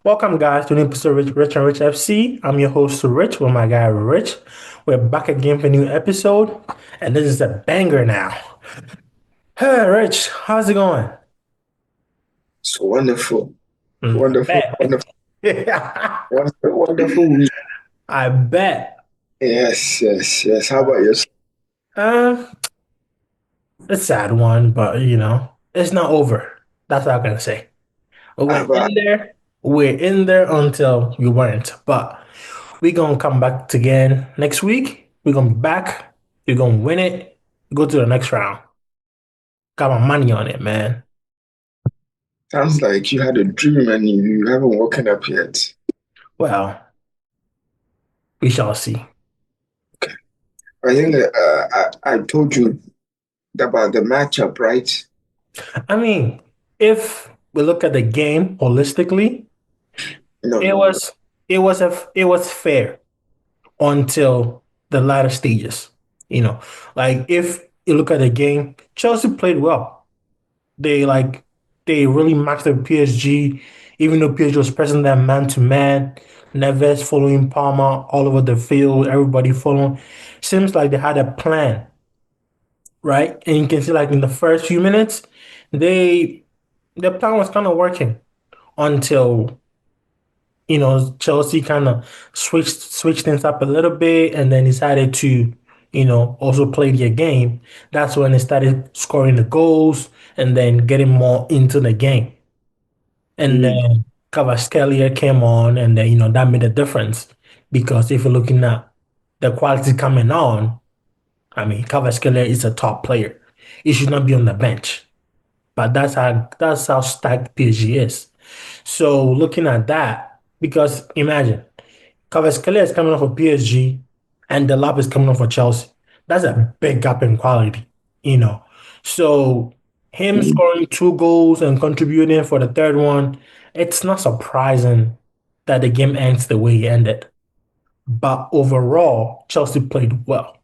Welcome, guys, to an episode of Rich and Rich FC. I'm your host, Rich, with my guy, Rich. We're back again for a new episode, and this is a banger now. Hey, Rich, how's it going? It's wonderful, I wonderful, bet. wonderful, wonderful, wonderful week. I bet. Yes, yes, yes. How about yourself? Uh, it's a sad one, but it's not over. That's what I'm gonna say. We How went about in there. We're in there until we weren't. But we're gonna come back again next week. We're gonna be back. We're gonna win it. Go to the next round. Got my money on it, man. sounds like you had a dream and you haven't woken up yet. Well, we shall see. I think I told you about the matchup, right? I mean, if we look at the game holistically, No, it no, no. was it was fair until the latter stages. Like if you look at the game, Chelsea played well. They like they really matched the PSG, even though PSG was pressing them man to man. Neves following Palmer all over the field, everybody following. Seems like they had a plan, right? And you can see like in the first few minutes, they the plan was kind of working until Chelsea kind of switched things up a little bit and then decided to also play their game. That's when they started scoring the goals and then getting more into the game. And Mm, then Kvaratskhelia came on, and then that made a difference because if you're looking at the quality coming on, I mean Kvaratskhelia is a top player. He should not be on the bench. But that's how stacked PSG is. So looking at that, because imagine Kvaratskhelia is coming off for PSG and the lap is coming off for Chelsea. That's a big gap in quality, you know. So him scoring two goals and contributing for the third one, it's not surprising that the game ends the way it ended. But overall, Chelsea played well.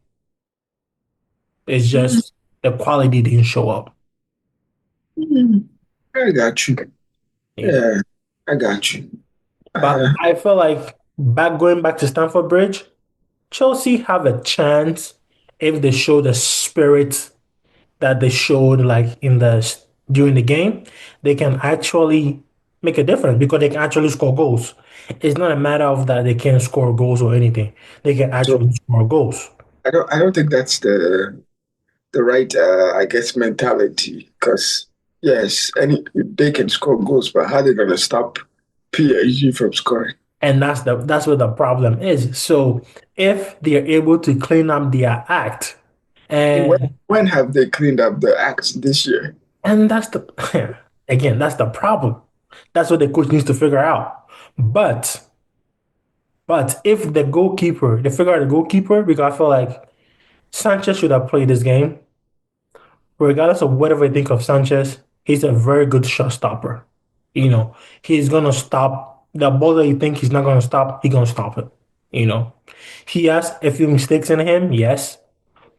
It's mm, just the quality didn't show up, mm. I got you. you know. Yeah, I got you. But Uh, I feel like going back to Stamford Bridge, Chelsea have a chance if they show the spirit that they showed like during the game, they can actually make a difference because they can actually score goals. It's not a matter of that they can't score goals or anything. They can so actually score goals. I don't think that's the right I guess mentality because yes, any they can score goals, but how they gonna stop PSG from scoring? And that's what the problem is. So if they're able to clean up their act When and when have they cleaned up the acts this year? and that's the again, that's the problem. That's what the coach needs to figure out. But if they figure out the goalkeeper, because I feel like Sanchez should have played this game. Regardless of whatever you think of Sanchez, he's a very good shot stopper. He's gonna stop the ball that you think he's not gonna stop, he's gonna stop it. You know, he has a few mistakes in him, yes,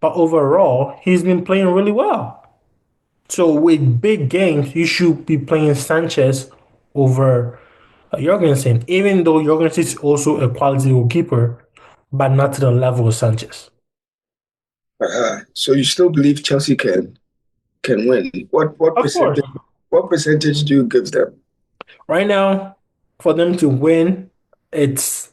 but overall, he's been playing really well. So with big games, you should be playing Sanchez over Jorgensen, even though Jorgensen is also a quality goalkeeper, but not to the level of Sanchez. So you still believe Chelsea can win? Of course. What percentage do you give them? Right now, for them to win, it's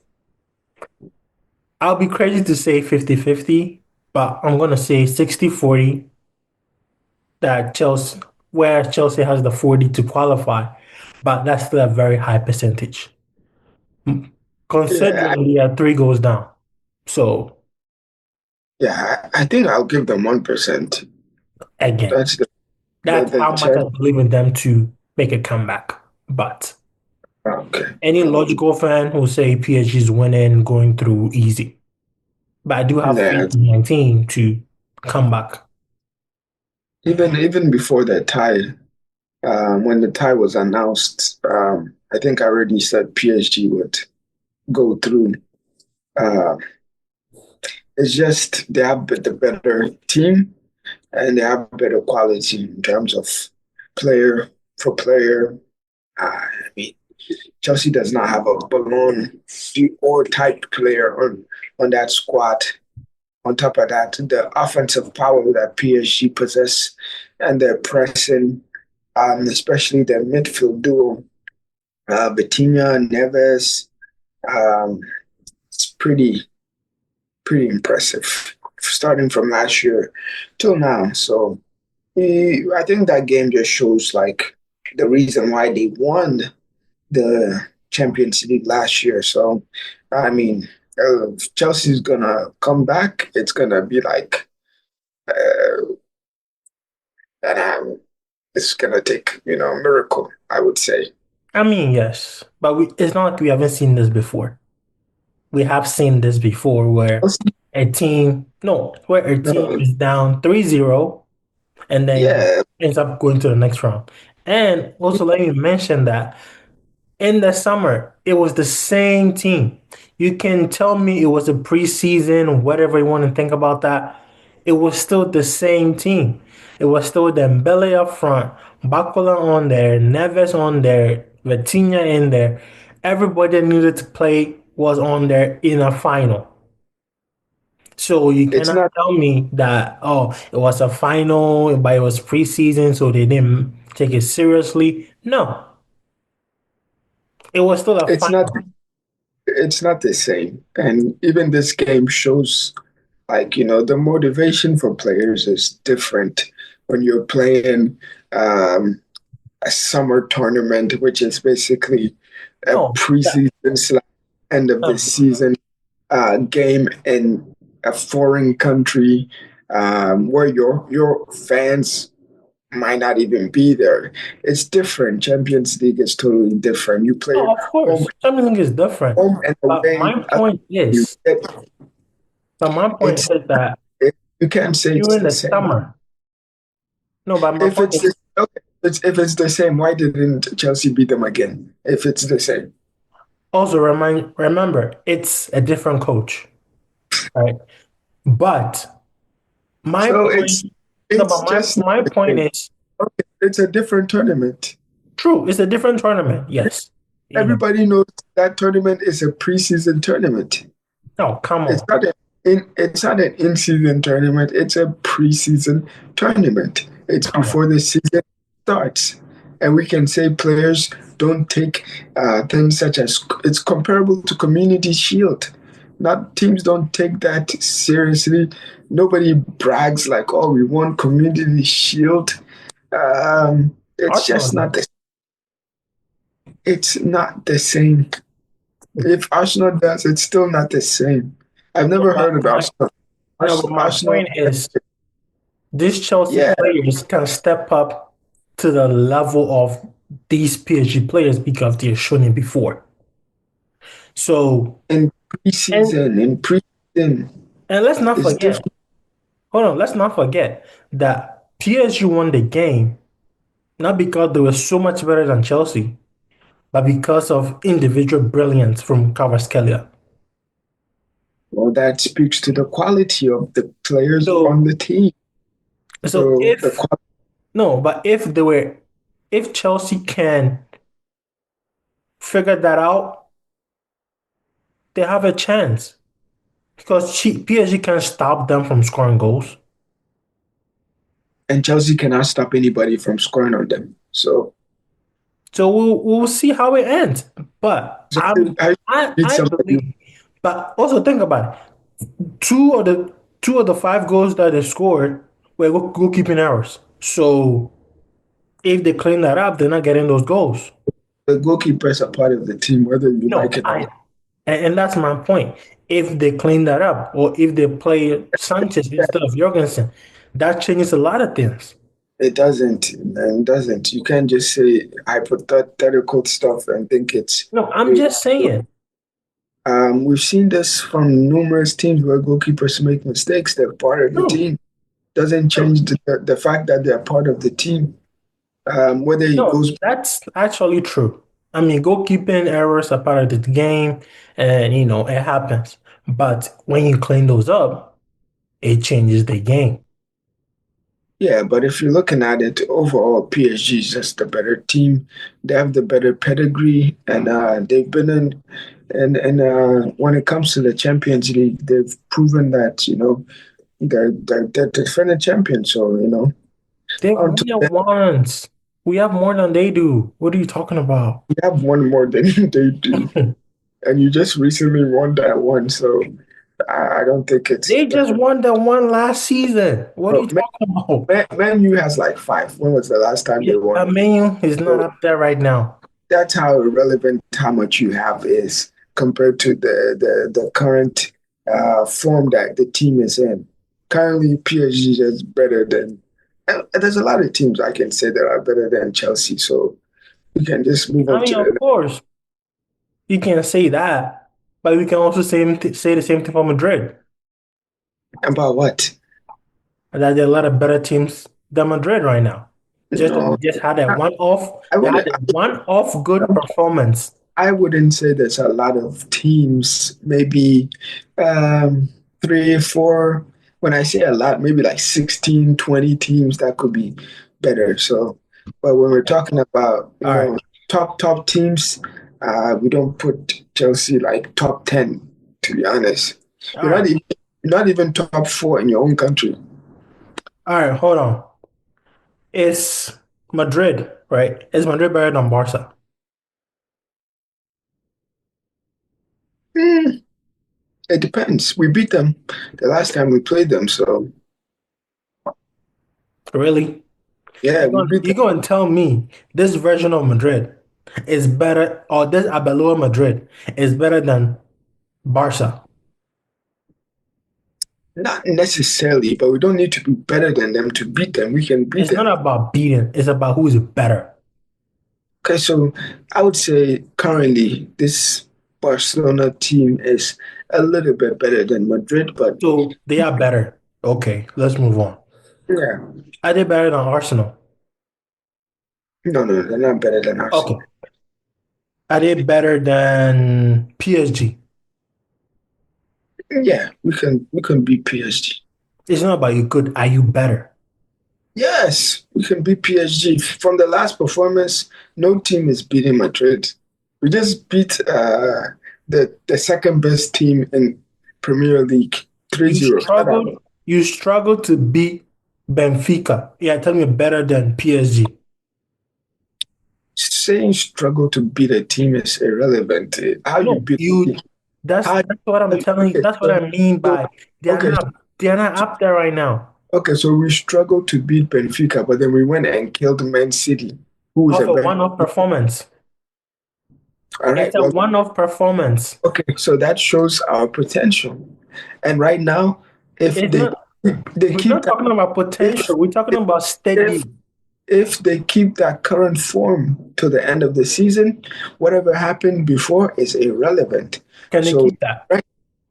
I'll be crazy to say 50-50, but I'm gonna say 60-40 that Chelsea has the 40 to qualify, but that's still a very high percentage. Yeah, Considering they are three goals down. So I think I'll give them 1%. again, That's that's the how much I chance. believe in them to make a comeback. But Okay. any logical fan will say PSG is winning, going through easy. But I do have Yeah, faith in my team to come back. even before the tie, when the tie was announced, I think I already said PSG would go through. Uh, it's just they have the better team and they have better quality in terms of player for player. I mean. Chelsea does not have a Ballon d'Or type player on that squad. On top of that, the offensive power that PSG possess and their pressing, especially their midfield duo, Vitinha, Neves, um, it's pretty impressive. Starting from last year till now. So I think that game just shows like the reason why they won the Champions League last year. So I mean, if Chelsea's gonna come back, it's gonna be like, and it's gonna take a miracle, I would say. I mean, yes, but it's not like we haven't seen this before. We have seen this before where Chelsea, where a team no, is down 3-0 and then yeah, ends up going to the next round. And also let me mention that in the summer, it was the same team. You can tell me it was a preseason, whatever you want to think about that. It was still the same team. It was still Dembele up front, Bakola on there, Neves on there, Vitinha in there. Everybody that needed to play was on there in a final. So you it's cannot not tell me that, oh, it was a final, but it was preseason, so they didn't take it seriously. No, it was still a it's not final. it's not the same. And even this game shows like the motivation for players is different when you're playing a summer tournament, which is basically a No, preseason slash end of the um, season game in a foreign country, where your fans might not even be there. It's different. Champions League is totally different. You play no, of home course, everything is different. home and But away. my point You is, get, but my point it's is that you can't say it's during the the same. summer, no, but my If point it's is okay, if it's the same, why didn't Chelsea beat them again? If it's the same, also remember it's a different coach, right? But my so point, no, it's but just not my the point same. is Okay, it's a different tournament. true. It's a different tournament. Yes, Everybody knows that tournament is a preseason tournament. No, come It's on. not it's not an in-season tournament. It's a preseason tournament. It's Come on. before the season starts, and we can say players don't take things such as it's comparable to Community Shield. Not teams don't take that seriously. Nobody brags like, "Oh, we won Community Shield." It's Arsenal just not does. the. It's not the same. If Arsenal does, it's still not the same. I've No, never but heard of my Arsenal. no, but my Arsenal, point is these Chelsea yeah, players can step up to the level of these PSG players because they've shown it before. So, in and preseason and let's not is forget, different. hold on, let's not forget that PSG won the game not because they were so much better than Chelsea, but because of individual brilliance from Kvaratskhelia. Well, that speaks to the quality of the players on So, the team. so So the if no, but if Chelsea can figure that out, they have a chance because PSG can stop them from scoring goals. and Chelsea cannot stop anybody from scoring on them. So, So we'll see how it ends. But so I need I somebody. believe. But also think about it. Two of the five goals that they scored were goalkeeping errors. So if they clean that up, they're not getting those goals. The goalkeepers are part of the team, whether you like No, it or not. and that's my point. If they clean that up, or if they play Sanchez instead of Jorgensen, that changes a lot of things. It doesn't, man. It doesn't. You can't just say hypothetical stuff and think it's. No, I'm just saying. We've seen this from numerous teams where goalkeepers make mistakes. They're part of the True. team. Doesn't True. change the fact that they're part of the team. Whether he No, goes, that's actually true. I mean, goalkeeping errors are part of the game, and it happens. But when you clean those up, it changes the game. Yeah, but if you're looking at it overall, PSG is just the better team. They have the better pedigree, and they've been in. And when it comes to the Champions League, they've proven that they're defending champions. So They've until won it then, once. We have more than they do. What are you talking about? we have one more than they do, and you just recently won that one. So I don't think it's. They just won the one last season. What are Well, you talking about? Man U has like five. When was the last time Yeah, they won? Manu is not So up there right now. that's how irrelevant how much you have is compared to the current form that the team is in. Currently, PSG is better than. And there's a lot of teams I can say that are better than Chelsea. So we can just move I on mean, to of the. course, you can say that, but we can also say the same thing for Madrid. About what? That there are a lot of better teams than Madrid right now. Just that No, they just had that I, one off. I They had wouldn't. that one off good performance. I wouldn't say there's a lot of teams. Maybe um, three, four. When I say a lot, maybe like 16, 20 teams that could be better. So, but when we're talking about, All right, top teams, we don't put Chelsea like top 10, to be honest. all You're right, not even, you're not even top four in your own country. all right. Hold on. It's Madrid, right? Is Madrid better than Barca? Hmm, it depends. We beat them the last time we played them. So, Really? yeah, we beat You them. going to tell me this version of Madrid is better, or this Abeloa Madrid is better than Barca? Not necessarily, but we don't need to be better than them to beat them. We can beat It's not them. about beating, it's about who's better. Okay, so I would say currently this Barcelona team is a little bit better than Madrid, but So they are better. Okay, let's move on. yeah, Are they better than Arsenal? no, no, they're not better than Arsenal. Okay. Are they better than PSG? Yeah, we can beat PSG. It's not about you good. Are you better? Yes, we can beat PSG. From the last performance, no team is beating Madrid. We just beat the second best team in Premier League You 3-0. Shut up. struggled. You struggled to beat Benfica. Yeah, tell me better than PSG. Saying struggle to beat a team is irrelevant. How you No, beat a you. team? That's How that's what I'm telling you. okay, That's what I mean so by okay, they are not up there right now. okay, so we struggled to beat Benfica, but then we went and killed Man City, who is a Off a better. one-off performance. All It's right, a well, one-off performance. okay, so that shows our potential. And right now, if It's they not. they We're keep not that talking about if potential. We're talking about if steady. if they keep that current form to the end of the season, whatever happened before is irrelevant. Can they So keep that? right,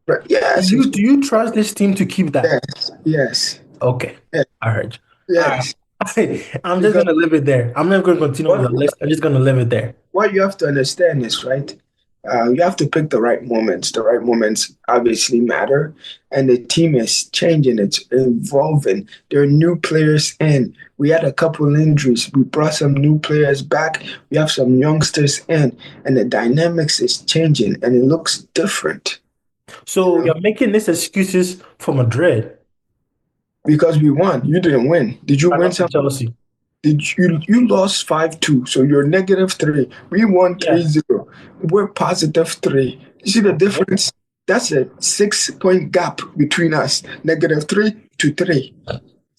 right, Do yes, you do you trust this team to keep that? yes, yes, Okay, yes, I heard you. All yes. right. I'm just Because gonna leave it there. I'm not gonna continue with what the list. I'm just gonna leave it there. what you have to understand is right. You have to pick the right moments. The right moments obviously matter, and the team is changing. It's evolving. There are new players in. We had a couple injuries. We brought some new players back. We have some youngsters in, and the dynamics is changing, and it looks different. You So know, you're making these excuses for Madrid, because we won. You didn't win. Did you but win not for some? Chelsea. Did you lost 5-2, so you're -3. We won Yeah. 3-0. We're +3. You see the Okay. difference? That's a 6 point gap between us. -3 to 3.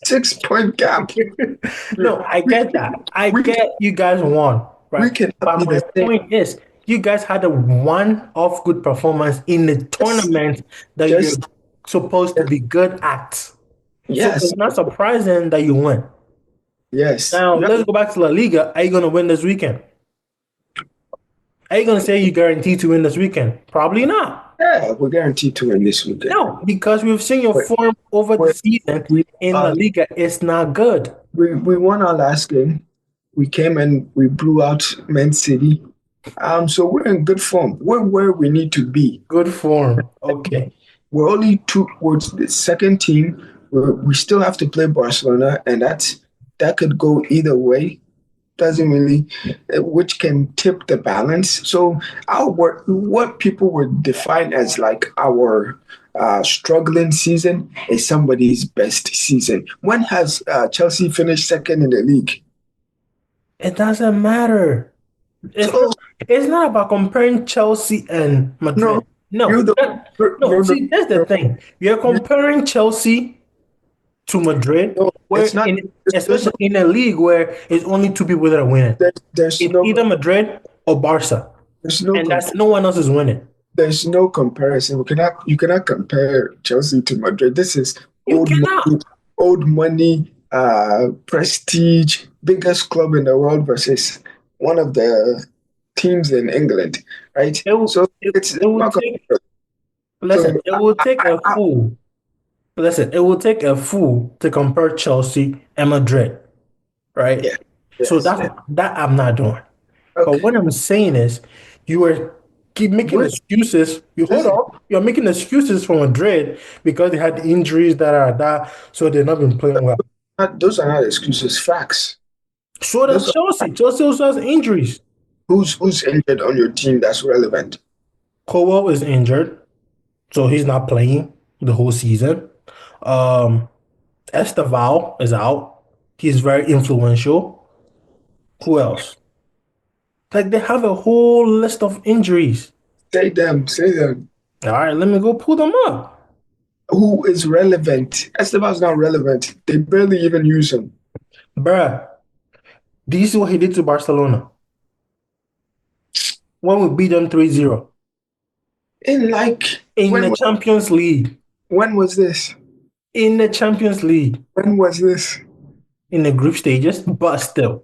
6 point gap. No, I We get that. I we get you guys won, we right? cannot But be my the same. point is, you guys had a one-off good performance in the Yes, tournament that you're just supposed to be good at. So yes, it's not surprising that you win. yes. Now, Yeah, let's go back to La Liga. Are you going to win this weekend? Are you going to say you guarantee to win this weekend? Probably not. yeah, we're guaranteed to win this weekend. No, because we've seen your But form over the but season we in La uh, Liga. It's not good. we won our last game. We came and we blew out Man City. So we're in good form. We're where we need to be. Good form. Okay. We're only two. We're the second team. we still have to play Barcelona, and that could go either way. Doesn't really, which can tip the balance. So what people would define as like our struggling season is somebody's best season. When has Chelsea finished second in the league? It doesn't matter. It's So not, it's not about comparing Chelsea and no, Madrid. you No, don't. no. No, no, See, that's the no. thing. You're You, comparing Chelsea to Madrid, no, where it's not. There's especially in a league where it's only two people that are winning. there's It's no either Madrid or Barca, there's no and that's no one else is winning. There's no comparison. You cannot compare Chelsea to Madrid. This is You cannot. old money, prestige, biggest club in the world versus one of the teams in England, right? It will, So it, it's it will not take. comparable. Listen, So it will take a fool. Listen, it will take a fool to compare Chelsea and Madrid, right? yeah, So yes, yeah. that I'm not doing. But Okay. what I'm saying is, you are keep making What excuses. You hold listen, on. You're making excuses for Madrid because they had injuries that are that, so they've not been playing well. those are not excuses, facts. So does Those are Chelsea. Chelsea also has injuries. who's injured on your team that's relevant. Cowell is injured, so he's not playing the whole season. Um, Esteval is out. He's very influential. Who else? Like they have a whole list of injuries. Say them. All right, let me go pull them up. Who is relevant? Esteban's not relevant. They barely even use him. Bruh, do you see what he did to Barcelona? When we beat them 3-0 In like in the Champions League. when was this? In the Champions League. When was this? In the group stages, but still.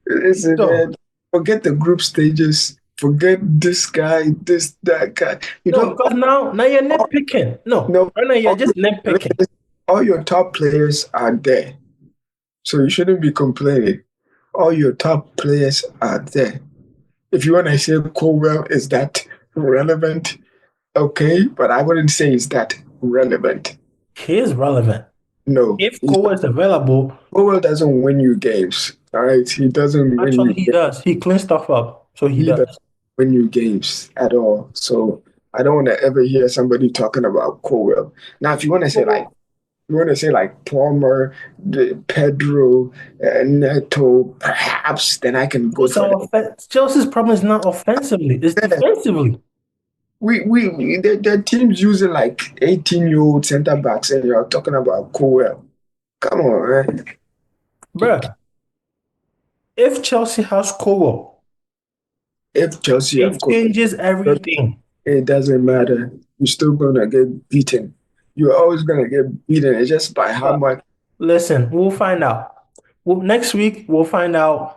Listen, So, man, forget the group stages. Forget this guy, this that guy. You no, know, because now you're nitpicking. No, no, right now you're all just nitpicking. all your top players are there, so you shouldn't be complaining. All your top players are there. If you want to say Colwell is that relevant, okay, but I wouldn't say it's that relevant. He is relevant. No, If Cole is available, Powell doesn't win you games. All right, he doesn't win you. actually he does. He cleans stuff up. So he He doesn't does. win you games at all. So I don't want to ever hear somebody talking about Cowell. Now, if you want to say like Palmer, Pedro, Neto, perhaps then I can go What's for that. our offense? Chelsea's problem is not offensively, it's Yeah, defensively. their team's using like 18-year-old center backs, and you're talking about Cowell. Come on, man. Bruh, if Chelsea has Cole, If Chelsea have it Cowell, changes everything. it doesn't matter. You're still gonna get beaten. You're always gonna get beaten. It's just by how But much listen, we'll find out. Next week, we'll find out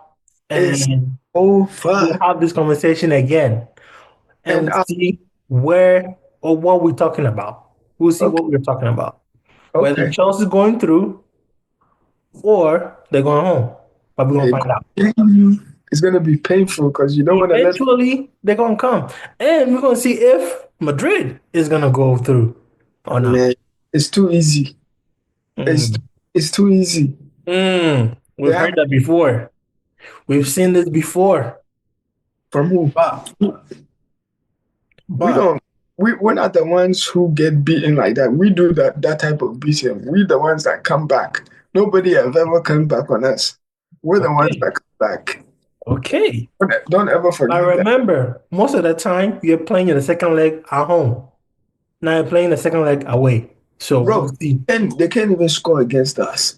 is and we'll over. have this conversation again and And we'll see where or what we're talking about. We'll see okay, what we're talking about. Whether okay. Chelsea's going through or they're going home. But we're going to It- find out. It's gonna be painful because you don't want to let. Eventually, they're going to come. And we're going to see if Madrid is going to go through or not. Man, it's too easy. It's Mm. it's too easy. We've Yeah, heard that before. We've seen this before. from who? But, We but, don't. We're not the ones who get beaten like that. We do that type of beating. We're the ones that come back. Nobody have ever come back on us. We're the ones okay. that come back. Okay. Don't ever I forget that. remember most of the time you're playing in the second leg at home. Now you're playing the second leg away. So we'll Bro, see. and they can't even score against us.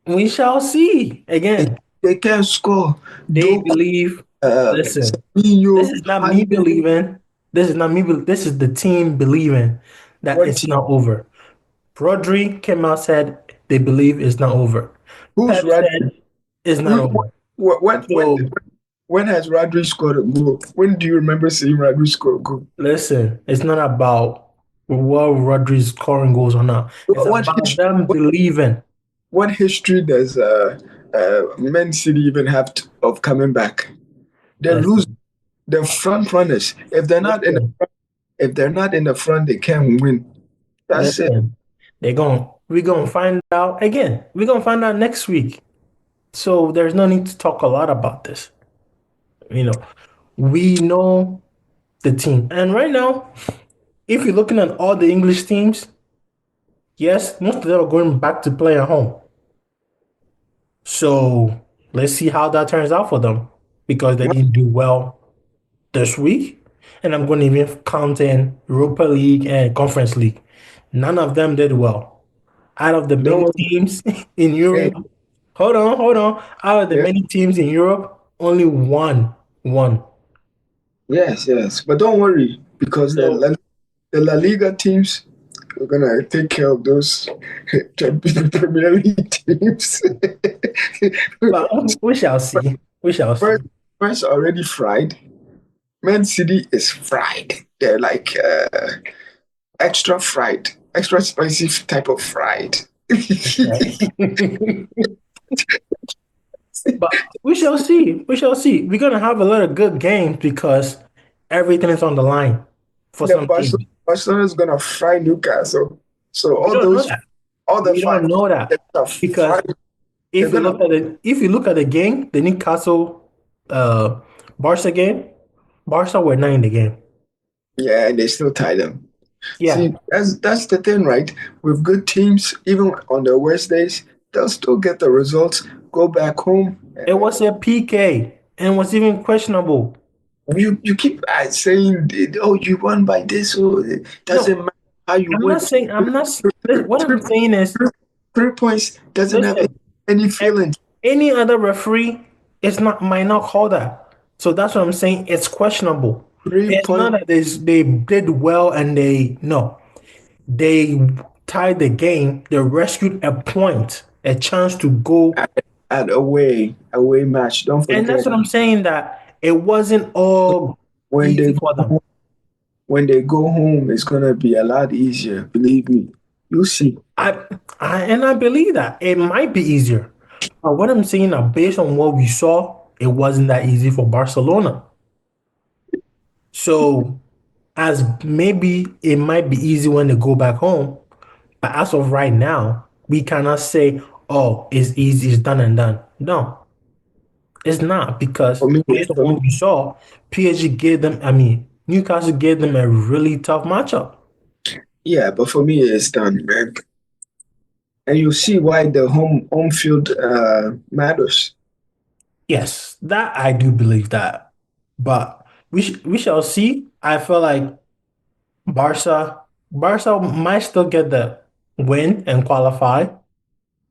We shall see. They, Again, they can't score. they Doku, believe. Listen, this Savinho, is not me Hande, believing. This is not me. This is the team believing that what it's team? not over. Rodri came out said they believe it's not over. Who's Pep Rodri? said it's not Who, over. wh- So when has Rodri scored a goal? When do you remember seeing Rodri score a goal? listen, it's not about what Rodri's scoring goals or not. It's What about history? them believing. What history does Man City even have of coming back? They lose. Listen, The front runners. If they're not in listen, if they're not in the front, they can't win. That's it. listen. we're gonna find out again. We're gonna find out next week. So there's no need to talk a lot about this. You know, we know the team. And right now, if you're looking at all the English teams, yes, most of them are going back to play at home. So let's see how that turns out for them because they didn't do well this week. And I'm going to even count in Europa League and Conference League. None of them did well. Out of the many Don't teams in hey, Europe, hold on. Out of the yeah, many teams in Europe, only one won. yes, yes. But don't worry, because So, the La Liga teams are gonna take care of those Premier League teams. but we shall see. We shall see. Spurs already fried. Man City is fried. They're like extra fried, extra spicy type of fried. Okay. But we shall see. We shall see. We're gonna have a lot of good games because everything is on the line for The some teams. Barcelona is gonna fry Newcastle. So We don't know that. all the We five don't know they're that gonna because fry. They're gonna if you look at the game, the Newcastle uh Barca game, Barca were not in the game. yeah, and they still tie them. Yeah, See, that's the thing, right? With good teams, even on their worst days, they'll still get the results. Go back home. it was a PK and was even questionable. You keep saying, "Oh, you won by this." Oh, it doesn't No, matter how you I'm not win. saying I'm not. What Three, I'm saying is, 3 points doesn't have listen. any a- feeling. Any other referee is not might not call that. So that's what I'm saying. It's questionable. Three It's not points. that they did well and they no. They tied the game. They rescued a point, a chance to go. At away match. Don't And that's forget what I'm saying that it wasn't all when easy they for them. when they go home, it's gonna be a lot easier. Believe me. You see. I, I believe that it might be easier. But what I'm saying now, based on what we saw, it wasn't that easy for Barcelona. So as maybe it might be easy when they go back home, but as of right now, we cannot say, oh, it's easy, it's done and done. No, it's not because For me, based on for me, what we saw, PSG gave them, I mean, Newcastle gave them a really tough matchup. yeah, but for me, it's done, man. And you see why the home field matters. Yes, that I do believe that. But we shall see. I feel like Barca might still get the win and qualify,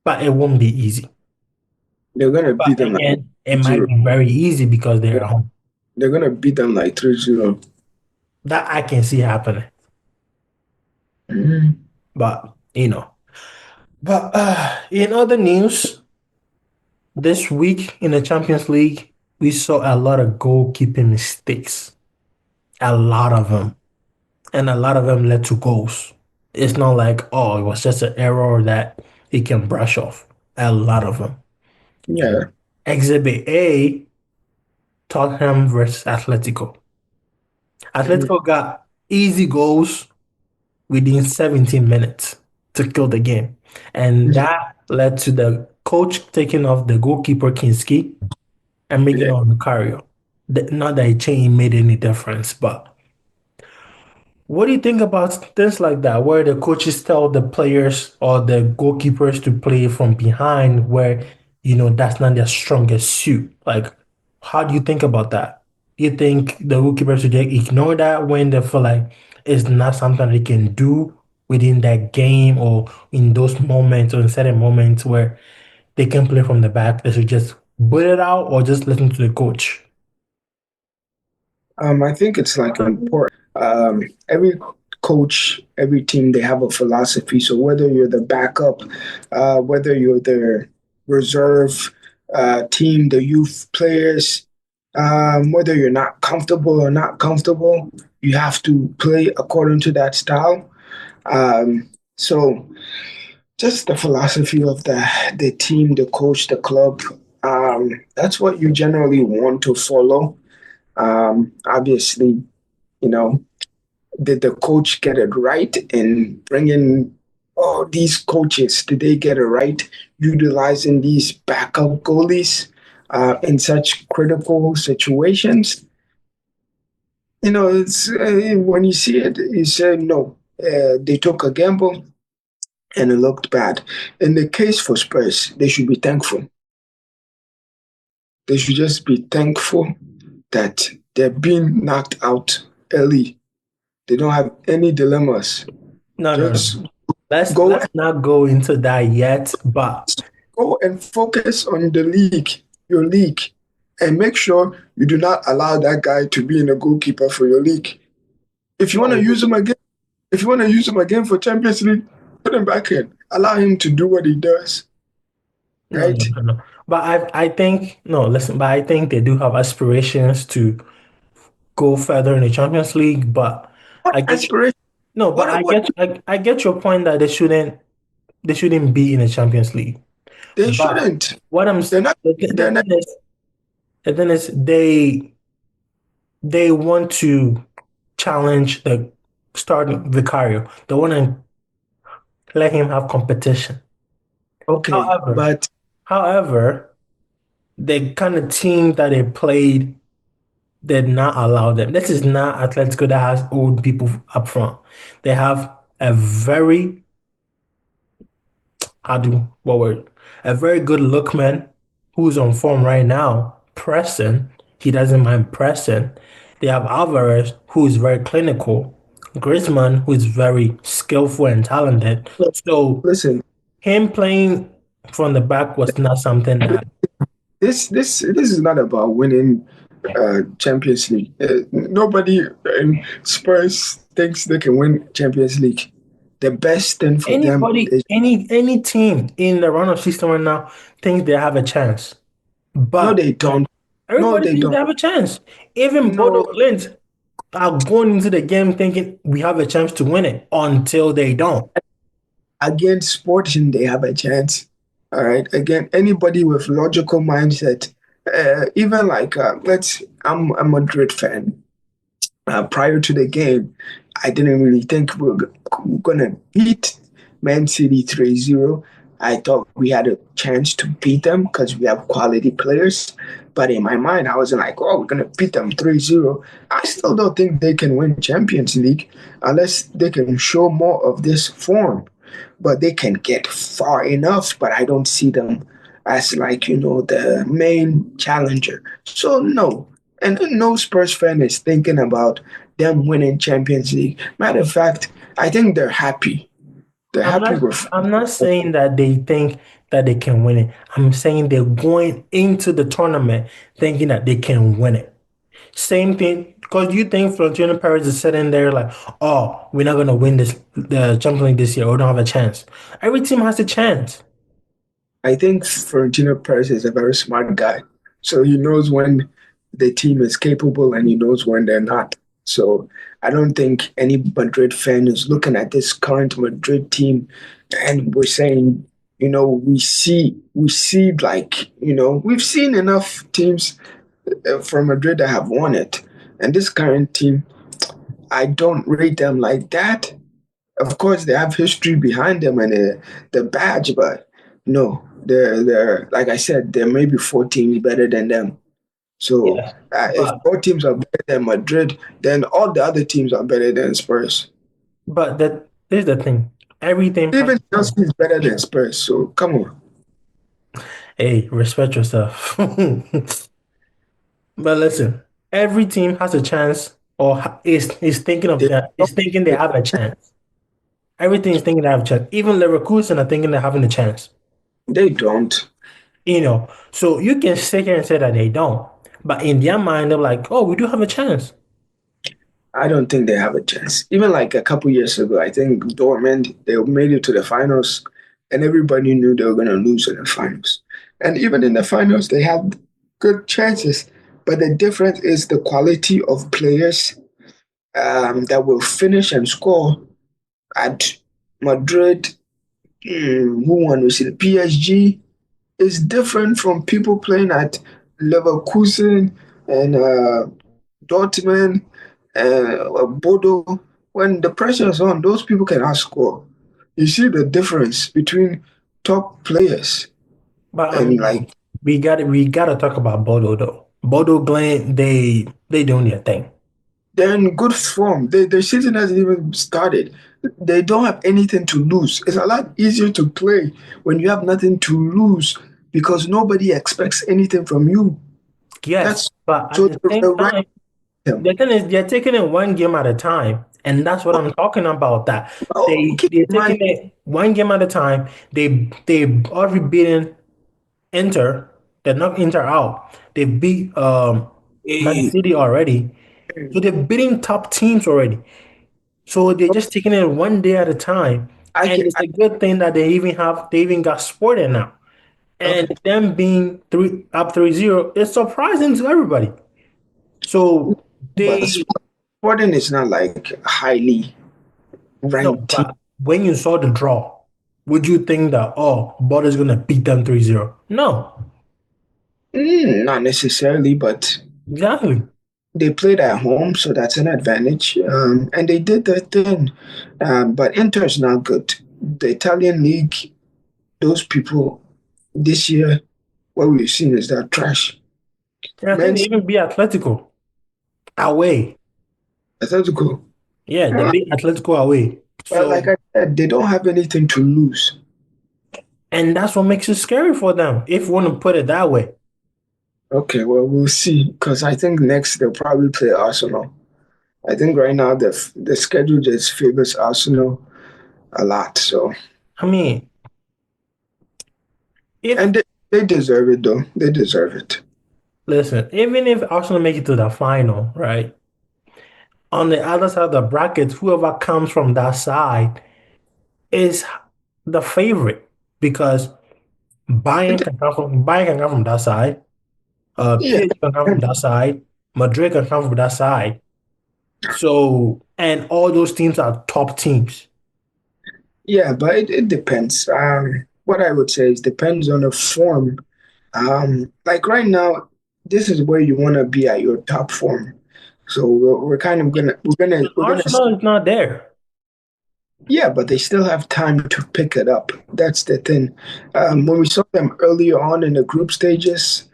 but it won't be easy. They're gonna But beat them like again, it might 0. be very easy because they're at home. They're gonna beat them like 3-0. That I can see happening. Mhm. But in other news, this week in the Champions League, we saw a lot of goalkeeping mistakes. A lot of them. And a lot of them led to goals. It's not like, oh, it was just an error that he can brush off. A lot of them. Yeah. Exhibit A, Tottenham versus Atletico. Mhm. Atletico got easy goals within 17 minutes to kill the game. And that led to the coach taking off the goalkeeper Kinski and making Yeah. on Lucario. Not that it made any difference, but what do you think about things like that, where the coaches tell the players or the goalkeepers to play from behind, where that's not their strongest suit? Like, how do you think about that? You think the goalkeepers should just ignore that when they feel like it's not something they can do within that game or in those moments or in certain moments where they can play from the back? They should just put it out or just listen to the coach. I think it's like important. Every coach, every team, they have a philosophy. So whether you're the backup, whether you're the reserve team, the youth players, whether you're not comfortable or not comfortable, you have to play according to that style. So just the philosophy of the team, the coach, the club. That's what you generally want to follow. Obviously, you know, did the coach get it right in bringing all these coaches, did they get it right utilizing these backup goalies in such critical situations? It's when you see it, you say no. They took a gamble and it looked bad. In the case for Spurs, they should be thankful. They should just be thankful that they're being knocked out early. They don't have any dilemmas. No, no, no. Just go Let's not go into that yet, but go and focus on the league, your league, and make sure you do not allow that guy to be in a goalkeeper for your league. If you want to no, use him again, if you want to use him again for Champions League, put him back in. Allow him to do what he does, no, right? no, no, no. But I think no, listen, but I think they do have aspirations to go further in the Champions League. But What I get aspiration? no, but What I get your point that they shouldn't be in the Champions League. they But shouldn't. what They're not the they're not thing is they want to challenge the starting Vicario. They want to let him have competition. okay, However, but however, the kind of team that they played did not allow them. This is not Atletico that has old people up front. They have a very how do what word? A very good lookman who's on form right now, pressing. He doesn't mind pressing. They have Alvarez, who is very clinical. Griezmann, who is very skillful and talented. So listen, him playing from the back was not something that this is not about winning Champions League. Nobody in Spurs thinks they can win Champions League. The best thing for them is any team in the run of system right now thinks they have a chance. no, But they don't. No, everybody they thinks they don't. have a chance. Even Bodo No, Glimt are going into the game thinking we have a chance to win it until they don't. against Sporting, they have a chance. All right. Again, anybody with logical mindset, even like I'm a Madrid fan. Prior to the game, I didn't really think we were gonna beat Man City 3-0. I thought we had a chance to beat them because we have quality players. But in my mind, I wasn't like, oh, we're gonna beat them 3-0. I still don't think they can win Champions League unless they can show more of this form. But they can get far enough, but I don't see them as like, the main challenger. So no. And no Spurs fan is thinking about them winning Champions League. Matter of fact, I think they're happy. They're I'm happy not with I'm not saying that they think that they can win it. I'm saying they're going into the tournament thinking that they can win it. Same thing, because you think Florentino Perez is sitting there like, oh, we're not gonna win the Champions League this year, we don't have a chance. Every team has a chance. I think Florentino Perez is a very smart guy. So he knows when the team is capable and he knows when they're not. So I don't think any Madrid fan is looking at this current Madrid team and we're saying, we see like, we've seen enough teams from Madrid that have won it. And this current team, I don't rate them like that. Of course, they have history behind them and the badge, but no, they're like I said, there may be four teams better than them. So Yeah. if But four teams are better than Madrid, then all the other teams are better than Spurs. that here's the thing. Every team has Even a chance. Chelsea is better than Spurs. So come on. Hey, respect yourself. But listen, every team has a chance or is thinking of They, that, is thinking they have a chance. Everything is thinking they have a chance. Even Leverkusen are thinking they're having a chance. they don't. So you can sit here and say that they don't, but in their mind, they're like, "Oh, we do have a chance." I don't think they have a chance. Even like a couple years ago, I think Dortmund, they made it to the finals and everybody knew they were going to lose in the finals. And even in the finals, they had good chances. But the difference is the quality of players that will finish and score at Madrid. Who won? Was it PSG? Is different from people playing at Leverkusen and Dortmund, Bodo. When the pressure is on, those people cannot score. you see the difference between top players But I and mean, like we gotta talk about Bodo though. Bodo Glen, they doing their thing. they're in good form. Their season hasn't even started. They don't have anything to lose. It's a lot easier to play when you have nothing to lose because nobody expects anything from you. Yes, That's but at so the they're same right time, them. they're taking it one game at a time, and that's what I'm talking about. That Well, keep they're in mind, taking it one game at a time. They already beaten Inter. They knocked Inter out. They beat Man eh, City already. So they're beating top teams already. So they're just taking it one day at a time. I And can it's a good thing that they even got Sporting now. And okay, them being 3-0 is surprising to everybody. So but they Sporting is not like a highly no, ranked team. but when you saw the draw, would you think that Bota's gonna beat them 3-0? No, Not necessarily, but exactly. they played at home, so that's an advantage. And they did their thing. But Inter is not good. The Italian league, those people this year, what we've seen is that trash. And I think Man, they even beat Atletico away. Atletico. Yeah, they Uh, beat Atletico away. But like So I said, they don't have anything to lose. and that's what makes it scary for them, if you want to put it that way. Okay, well, we'll see. Because I think next they'll probably play Arsenal. I think right now the schedule just favors Arsenal a lot. So, I mean, if and they deserve it though. They deserve it. listen, even if Arsenal make it to the final, right? On the other side of the bracket, whoever comes from that side is the favorite because it Bayern can come from that side, yeah, PSG can come from that side, Madrid can come from that side. So and all those teams are top teams. yeah, but it depends. What I would say is depends on the form. Like right now, this is where you want to be at your top form. So we're kind of gonna Arsenal is not there. yeah, but they still have time to pick it up. That's the thing. When we saw them earlier on in the group stages,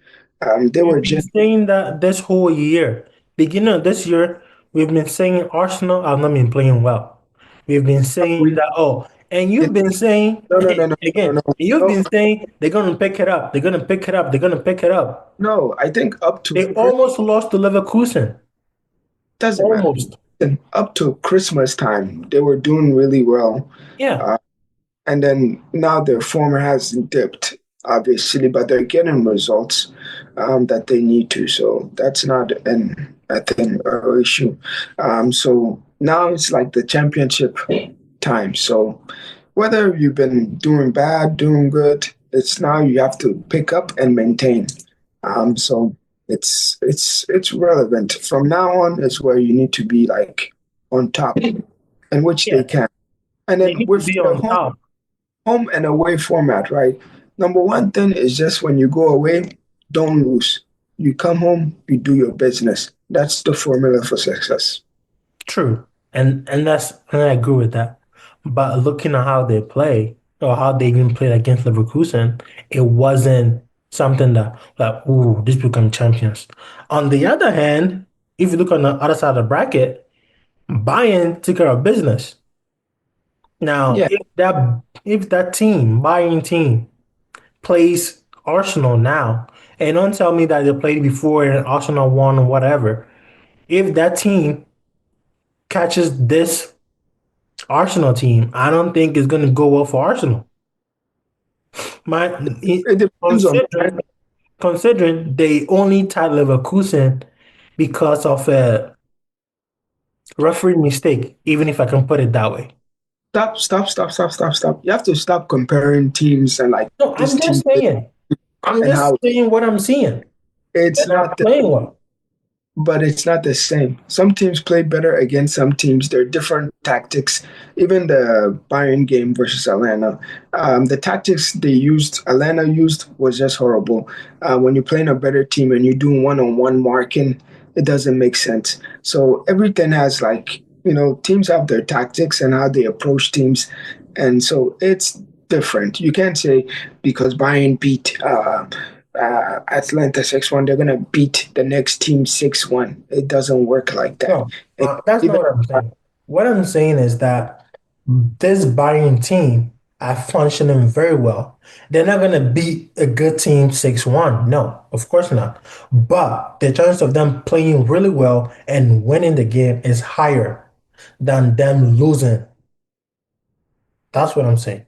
they We've were been just saying that this whole year. Beginning of this year, we've been saying Arsenal have not been playing well. We've been saying we that, and you've been saying no no no no no again, no you've no been saying they're gonna pick it up, they're gonna pick it up, they're gonna pick it up. no. I think up to They almost lost to Leverkusen. doesn't matter. Almost. And up to Christmas time, they were doing really well. Yeah, Uh, and then now their form has dipped, obviously, but they're getting results that they need to. So that's not a thing or issue. So now it's like the championship time. So whether you've been doing bad, doing good, it's now you have to pick up and maintain. So it's relevant. From now on is where you need to be like on top, in which they yeah. can. And They then need to with be the on top. home and away format, right? Number one thing is just when you go away, don't lose. You come home, you do your business. That's the formula for success. True. And I agree with that. But looking at how they play or how they even played against Leverkusen, it wasn't something that like, ooh, this become champions. On the other hand, if you look on the other side of the bracket, Bayern took care of business. Now, Yeah, if that team, Bayern team, plays Arsenal now, and don't tell me that they played before and Arsenal won or whatever. If that team catches this Arsenal team, I don't think it's going to go well for Arsenal. My it depends on considering they only tied Leverkusen because of a referee mistake, even if I can put it that way. stop. You have to stop comparing teams and like No, this I'm team just saying. I'm and just how saying what I'm seeing. They're it's not not playing well. but it's not the same. Some teams play better against some teams. There are different tactics. Even the Bayern game versus Atlanta, the tactics Atlanta used was just horrible. When you're playing a better team and you're doing one-on-one marking, it doesn't make sense. So everything has like teams have their tactics and how they approach teams, And so it's different. You can't say because Bayern beat Atlanta 6-1, they're going to beat the next team 6-1. It doesn't work like that. No, And that's not even what I'm saying. What I'm saying is that this Bayern team are functioning very well. They're not going to beat a good team 6-1. No, of course not. But the chance of them playing really well and winning the game is higher than them losing. That's what I'm saying.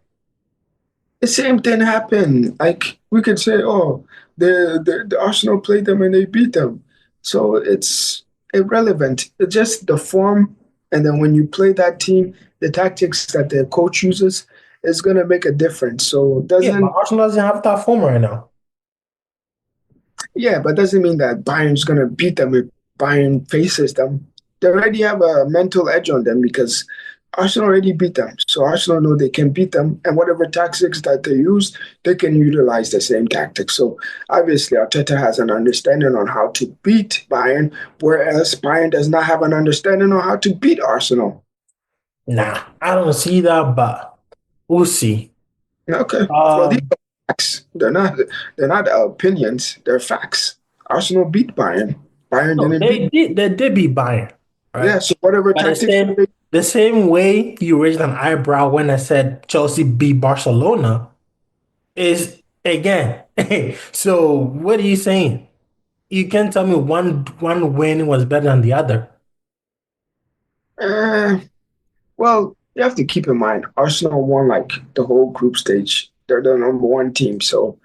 the same thing happened. Like we could say, oh, the Arsenal played them and they beat them. So it's irrelevant. It's just the form, and then when you play that team, the tactics that the coach uses is gonna make a difference. So it Yeah, but doesn't Arsenal doesn't have that form right now. Yeah, but doesn't mean that Bayern's gonna beat them if Bayern faces them. They already have a mental edge on them because Arsenal already beat them. So Arsenal know they can beat them, and whatever tactics that they use, they can utilize the same tactics. So obviously Arteta has an understanding on how to beat Bayern, whereas Bayern does not have an understanding on how to beat Arsenal. Nah, I don't see that, but we'll see. Okay. Well, these Um, are facts. They're not opinions, they're facts. Arsenal beat Bayern. Bayern no, didn't beat. they did beat Bayern, Yeah, right? so whatever But the tactics same they the same way you raised an eyebrow when I said Chelsea beat Barcelona is again. So what are you saying? You can't tell me one win was better than the other. uh, well, you have to keep in mind Arsenal won like the whole group stage. They're the number one team, so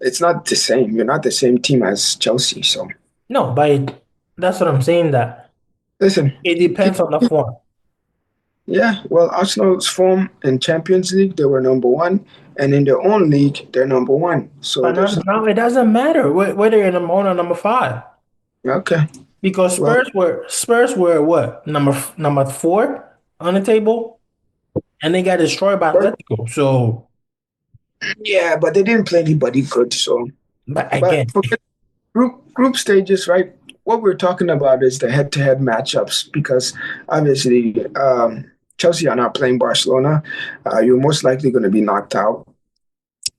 it's not the same. You're not the same team as Chelsea. So No, but that's what I'm saying. That listen, it keep, depends on the form. yeah. Well, Arsenal's form in Champions League they were number one, and in their own league they're number one. So But there's now it doesn't matter whether you're number one or number five. okay. Because Well, Spurs were what number four on the table, and they got destroyed by Atletico. So, yeah, but they didn't play anybody good. So, but but again, forget group stages, right? What we're talking about is the head-to-head matchups because obviously Chelsea are not playing Barcelona. You're most likely going to be knocked out.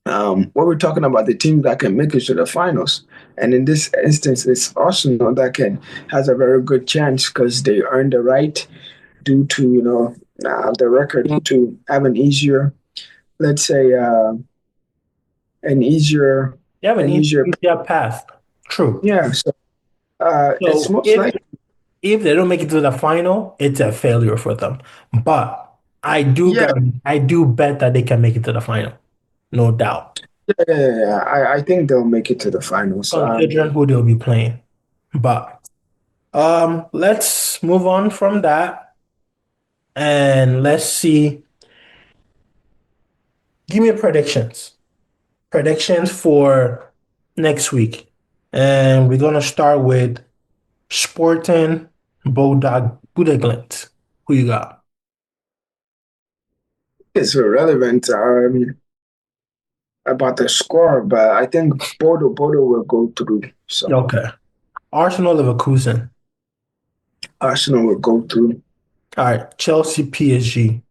What we're talking about the team that can make it to the finals, and in this instance, it's Arsenal that can has a very good chance because they earned the right due to the record to have an easier, let's say, an easier, they have an an easier. easier path. True. Yeah, so it's So most likely. if they don't make it to the final, it's a failure for them. But Yeah, I do bet that they can make it to the final, no doubt, yeah. I think they'll make it to the finals. considering who they'll be playing. But let's move on from that and let's see. Give me predictions for next week, and we're gonna start with Sporting Bodø/Glimt. Who you got? It's irrelevant about the score, but I think Bodo will go through. So Okay. Arsenal Leverkusen. Arsenal will go through. All right. Chelsea PSG.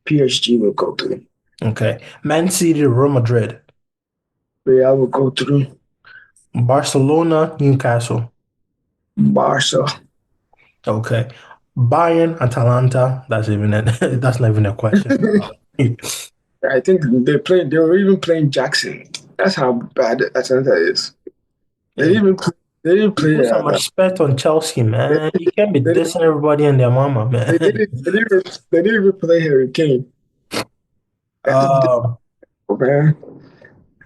PSG will go through. Okay. Man City Real Madrid. Real will go through. Barcelona Newcastle. Barca. Okay. Bayern Atalanta. That's not even a question. I think they were even playing Jackson. That's how bad Atlanta is. They Hey, didn't even they didn't put play some respect on Chelsea, they, man. You can't be they, dissing everybody and their mama, man. they didn't even play Harry Kane. That's Um, man.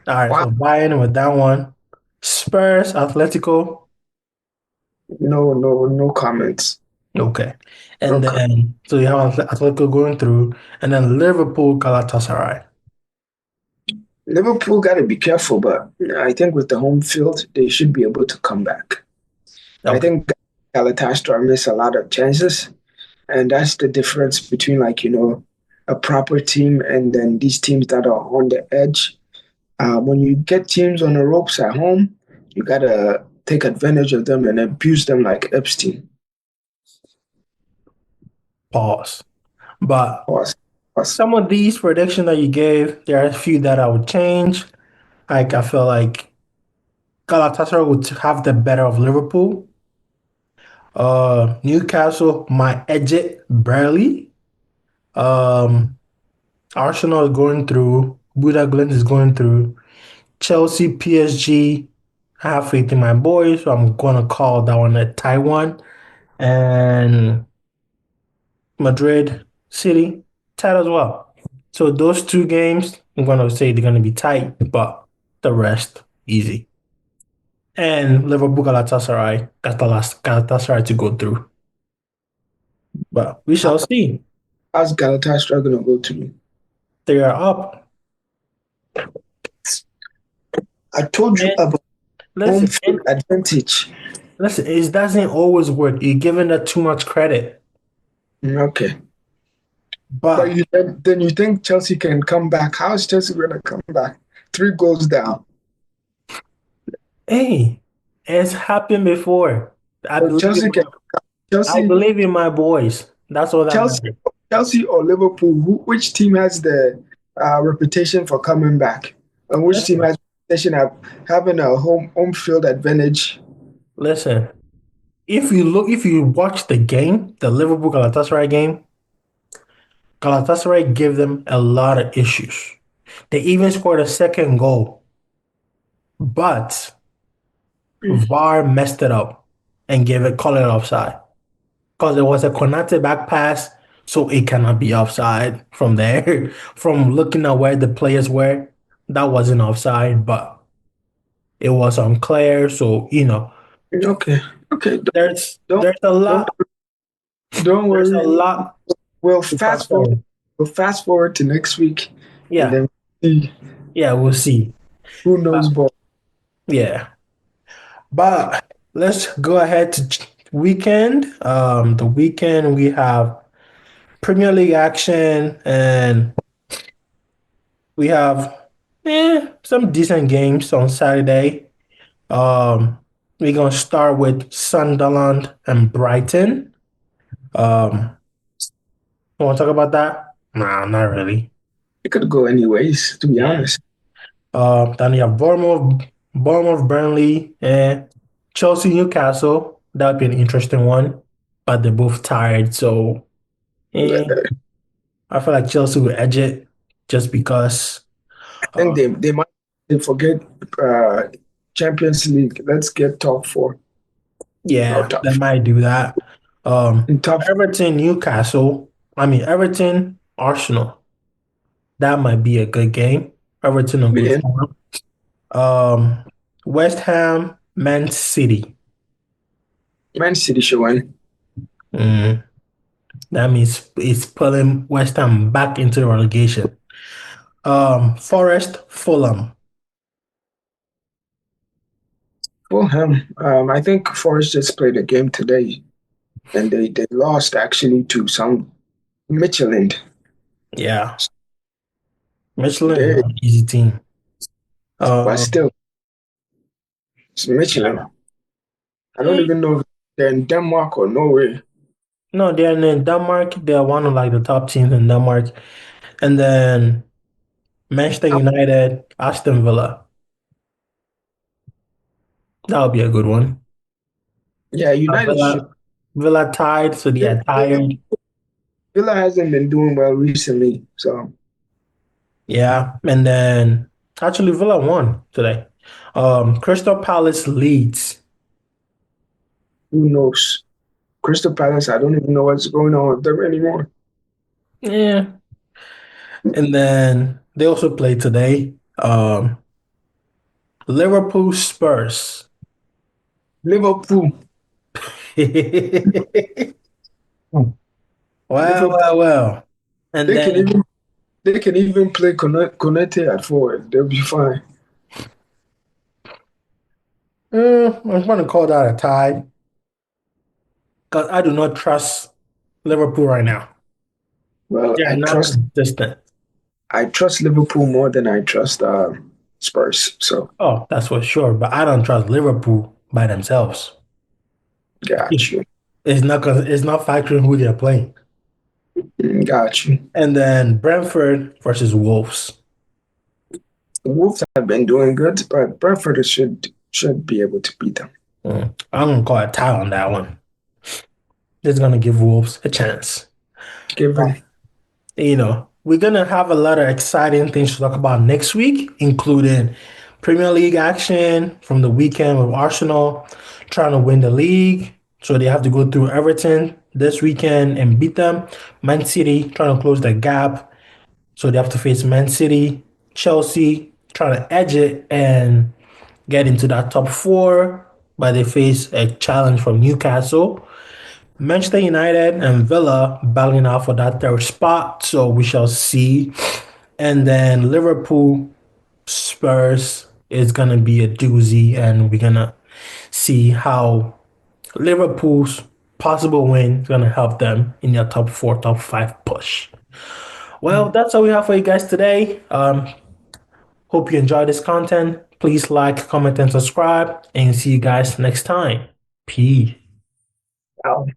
all right, Wow. so Bayern with that one. Spurs, Atletico. No comments. Okay. No And comments. then, so you have Atletico going through, and then Liverpool, Galatasaray. Liverpool got to be careful, but I think with the home field, they should be able to come back. I Okay. think Galatasaray miss a lot of chances, and that's the difference between a proper team and then these teams that are on the edge. When you get teams on the ropes at home, you gotta take advantage of them and abuse them like Epstein. Pause. But Pause. Us. some of these predictions that you gave, there are a few that I would change. Like I feel like Galatasaray would have the better of Liverpool. Newcastle might edge it barely. Um, Arsenal is going through. Buda Glint is going through. Chelsea, PSG. I have faith in my boys, so I'm gonna call that one a Taiwan. And Madrid City tight as well. So those two games, I'm gonna say they're gonna be tight, but the rest easy. And Liverpool Galatasaray, that's the last Galatasaray to go through. But we How- shall see. How's Galatasaray gonna go to? They are up. I told you And about home listen, field advantage. it doesn't always work. You're giving that too much credit. Okay. But But then you think Chelsea can come back? How is Chelsea gonna come back? Three goals down. hey, it's happened before. I So believe in Chelsea can I Chelsea believe in my boys. That's all that Chelsea matters. Chelsea or Liverpool? Which team has the reputation for coming back, and which team Listen, has reputation of having a home field advantage? listen. If you watch the game, the Liverpool Galatasaray game, Galatasaray gave them a lot of issues. They even scored a second goal, but VAR messed it up and gave it call it offside because it was a Konate back pass, so it cannot be offside from there. From looking at where the players were, that wasn't offside, but it was unclear. So Okay, okay. Don't there's a don't lot don't there's a worry. lot We'll to fast forward. factor in. We'll fast forward to next week, and Yeah, then see yeah, we'll see. who Uh, knows ball. yeah, but let's go ahead to weekend. The weekend we have Premier League action and we have some decent games on Saturday. Um, we're gonna start with Sunderland and Brighton. Um, you want to talk about that? Nah, not really. It could go anyways, to be Yeah. honest. Then you have Bournemouth, Burnley, and Chelsea, Newcastle. That'd be an interesting one, but they're both tired, so eh, I feel like Chelsea will edge it just because. I think Uh, they might forget uh, Champions League. Let's get top four or yeah, top they might do that. in top four. Everton, Newcastle. I mean Everton, Arsenal. That might be a good game. Everton on good Man, form. Um, West Ham, Man City. Man City should win. Mm. That means it's pulling West Ham back into the relegation. Forest, Fulham. Fulham. I think Forest just played a game today, and they lost actually to some Michelin. Yeah, Michelin is They not an easy team. but Uh, still it's Michelin. yeah. I don't Eh, even know if they're in Denmark or Norway. no, they're in Denmark. They're one of like the top teams in Denmark. And then Manchester United, Aston Villa. That would be a good one. Yeah, United should. Villa tied, so they are Villa, tired. Villa hasn't been doing well recently, so Yeah, and then actually Villa won today. Crystal Palace leads. who knows? Crystal Palace, I don't even know what's going on with them anymore. Yeah, and then they also play today. Liverpool Spurs. Liverpool, Well, Liverpool, well. And they can then even they can even play Konate at forward. They'll be fine. I'm going to call that a tie because I do not trust Liverpool right now. Well, They're not consistent. I trust Liverpool more than I trust Spurs. So Oh, that's for sure. But I don't trust Liverpool by themselves. got you. It's not factoring who they're playing. Got you. And then Brentford versus Wolves. The Wolves have been doing good, but Brentford should be able to beat them. I'm gonna call a tie on that one. Just gonna give Wolves a chance. Given We're gonna have a lot of exciting things to talk about next week, including Premier League action from the weekend with Arsenal trying to win the league. So they have to go through Everton this weekend and beat them. Man City trying to close the gap. So they have to face Man City, Chelsea trying to edge it and get into that top four, but they face a challenge from Newcastle. Manchester United and Villa battling out for that third spot, so we shall see. And then Liverpool, Spurs is gonna be a doozy, and we're gonna see how Liverpool's possible win is gonna help them in their top four, top five push. Well, that's all we have for you guys today. Hope you enjoyed this content. Please like, comment, and subscribe, and see you guys next time. Peace. now.